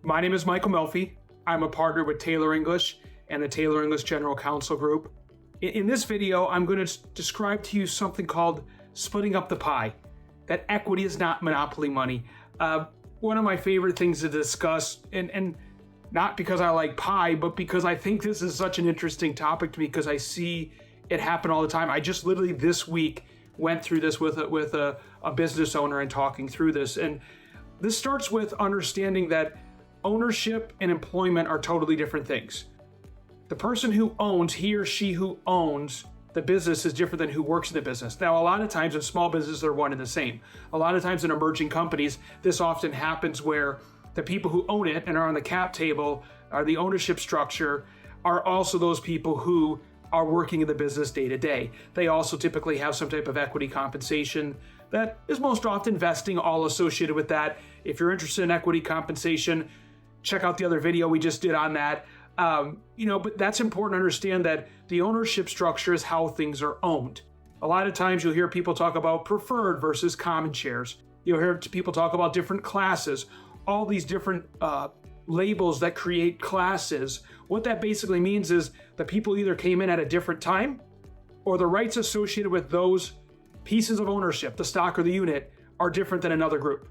My name is Michael Melfi. I'm a partner with Taylor English and the Taylor English General Counsel Group. In this video, I'm going to describe to you something called splitting up the pie, that equity is not monopoly money. One of my favorite things to discuss, and not because I like pie, but because I think this is such an interesting topic to me because I see it happen all the time. I just literally this week went through this with a business owner and talking through this. And this starts with understanding that ownership and employment are totally different things. The person who owns, he or she who owns the business is different than who works in the business. Now, a lot of times in small businesses, they're one and the same. A lot of times in emerging companies, this often happens where the people who own it and are on the cap table, or the ownership structure, are also those people who are working in the business day to day. They also typically have some type of equity compensation that is most often vesting, all associated with that. If you're interested in equity compensation, check out the other video we just did on that. But that's important to understand that the ownership structure is how things are owned. A lot of times you'll hear people talk about preferred versus common shares. You'll hear people talk about different classes, all these different labels that create classes. What that basically means is the people either came in at a different time, or the rights associated with those pieces of ownership, the stock or the unit, are different than another group.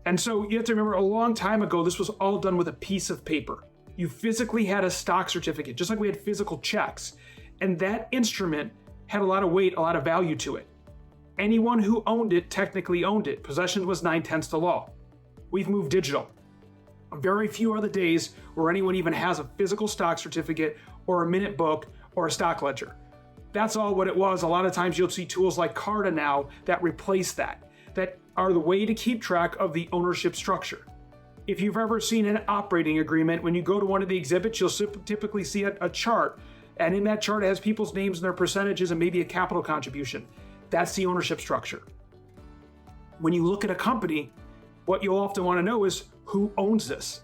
And so you have to remember, a long time ago, this was all done with a piece of paper. You physically had a stock certificate, just like we had physical checks. And that instrument had a lot of weight, a lot of value to it. Anyone who owned it technically owned it. Possession was 9/10 the law. We've moved digital. Very few are the days where anyone even has a physical stock certificate or a minute book or a stock ledger. That's all what it was. A lot of times you'll see tools like Carta now that replace that are the way to keep track of the ownership structure. If you've ever seen an operating agreement, when you go to one of the exhibits, you'll typically see a chart. And in that chart, it has people's names and their percentages and maybe a capital contribution. That's the ownership structure. When you look at a company, what you'll often want to know is who owns this?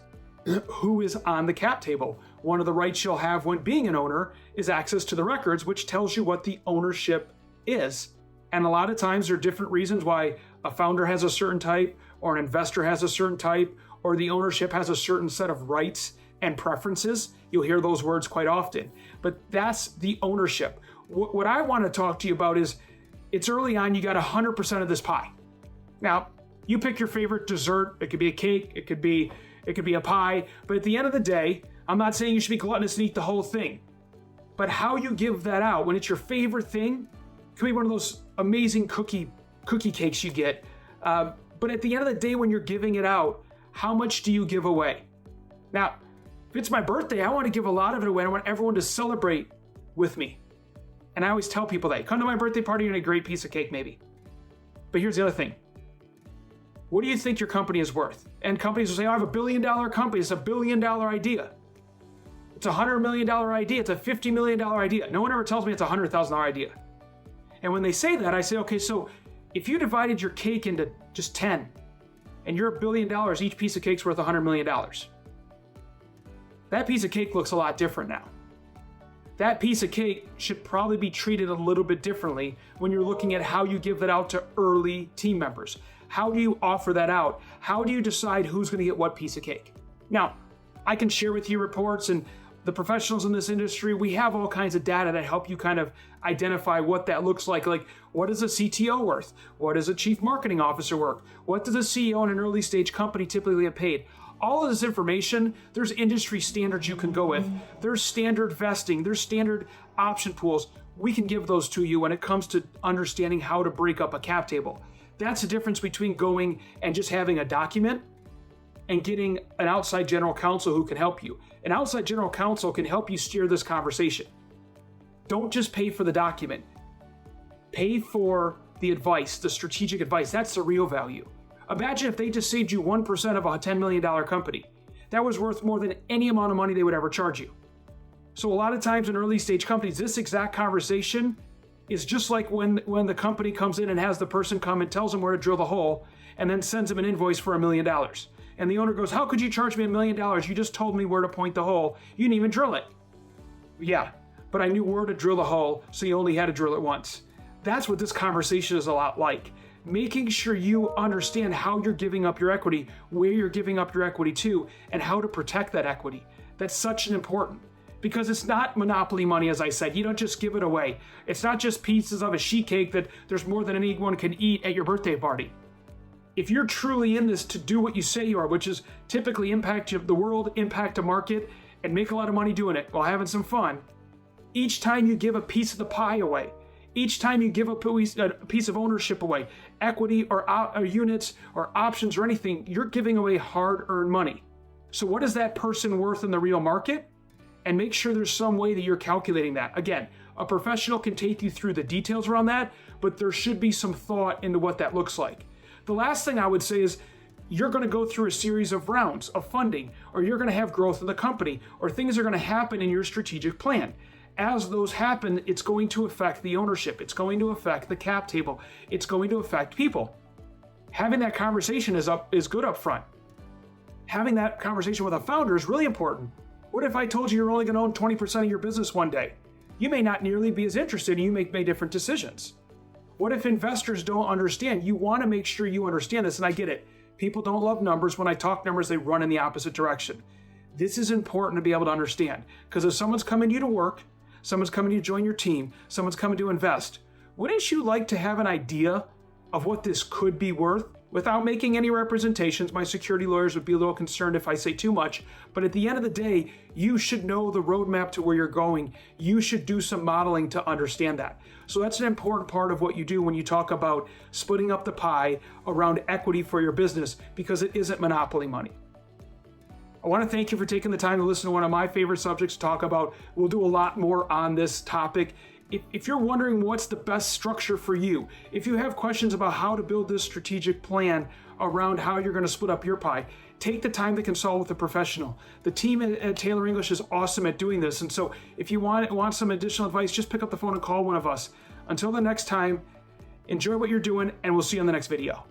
Who is on the cap table? One of the rights you'll have when being an owner is access to the records, which tells you what the ownership is. And a lot of times there are different reasons why a founder has a certain type, or an investor has a certain type, or the ownership has a certain set of rights and preferences. You'll hear those words quite often. But that's the ownership. What I want to talk to you about is, it's early on, you got 100% of this pie. Now, you pick your favorite dessert. It could be a cake, it could be a pie, but at the end of the day, I'm not saying you should be gluttonous and eat the whole thing. But how you give that out, when it's your favorite thing, it could be one of those amazing cookie cakes you get. But at the end of the day, when you're giving it out, how much do you give away? Now, if it's my birthday, I want to give a lot of it away. I want everyone to celebrate with me. And I always tell people that. Come to my birthday party, you're gonna get a great piece of cake, maybe. But here's the other thing. What do you think your company is worth? And companies will say, I have $1 billion company. It's $1 billion idea. It's a $100 million idea. It's a $50 million idea. No one ever tells me it's a $100,000 idea. And when they say that, I say, okay, so if you divided your cake into just 10, and you're $1 billion, each piece of cake's worth $100 million. That piece of cake looks a lot different now. That piece of cake should probably be treated a little bit differently when you're looking at how you give that out to early team members. How do you offer that out? How do you decide who's going to get what piece of cake? Now, I can share with you reports, and the professionals in this industry, we have all kinds of data that help you kind of identify what that looks like. Like, what is a CTO worth? What is a chief marketing officer worth? What does a CEO in an early stage company typically get paid? All of this information, there's industry standards you can go with. There's standard vesting, there's standard option pools. We can give those to you when it comes to understanding how to break up a cap table. That's the difference between going and just having a document and getting an outside general counsel who can help you. An outside general counsel can help you steer this conversation. Don't just pay for the document. Pay for the advice, the strategic advice. That's the real value. Imagine if they just saved you 1% of a $10 million company. That was worth more than any amount of money they would ever charge you. So a lot of times in early stage companies, this exact conversation is just like when the company comes in and has the person come and tells them where to drill the hole and then sends them an invoice for $1 million. And the owner goes, how could you charge me $1 million? You just told me where to point the hole. You didn't even drill it. Yeah, but I knew where to drill the hole, so you only had to drill it once. That's what this conversation is a lot like. making sure you understand how you're giving up your equity, where you're giving up your equity to, and how to protect that equity. That's such an important, because it's not monopoly money, as I said. You don't just give it away. It's not just pieces of a sheet cake that there's more than anyone can eat at your birthday party. If you're truly in this to do what you say you are, which is typically impact the world, impact a market, and make a lot of money doing it while having some fun, each time you give a piece of the pie away, each time you give a piece of ownership away, equity or units or options or anything, you're giving away hard-earned money. So what is that person worth in the real market? And make sure there's some way that you're calculating that. Again, a professional can take you through the details around that, but there should be some thought into what that looks like. The last thing I would say is you're going to go through a series of rounds of funding, or you're going to have growth in the company, or things are going to happen in your strategic plan. As those happen, it's going to affect the ownership. It's going to affect the cap table. It's going to affect people. Having that conversation is good up front. Having that conversation with a founder is really important. What if I told you you're only going to own 20% of your business one day? You may not nearly be as interested, and you may make different decisions. What if investors don't understand? You want to make sure you understand this, and I get it. People don't love numbers. When I talk numbers, they run in the opposite direction. This is important to be able to understand, because if someone's coming to you to work, someone's coming to you to join your team, someone's coming to invest, wouldn't you like to have an idea of what this could be worth? Without making any representations, my security lawyers would be a little concerned if I say too much, but at the end of the day, you should know the roadmap to where you're going. You should do some modeling to understand that. So that's an important part of what you do when you talk about splitting up the pie around equity for your business, because it isn't monopoly money. I want to thank you for taking the time to listen to one of my favorite subjects to talk about. We'll do a lot more on this topic. If you're wondering what's the best structure for you, if you have questions about how to build this strategic plan around how you're going to split up your pie, take the time to consult with a professional. The team at Taylor English is awesome at doing this. And so if you want some additional advice, just pick up the phone and call one of us. Until the next time, enjoy what you're doing, and we'll see you on the next video.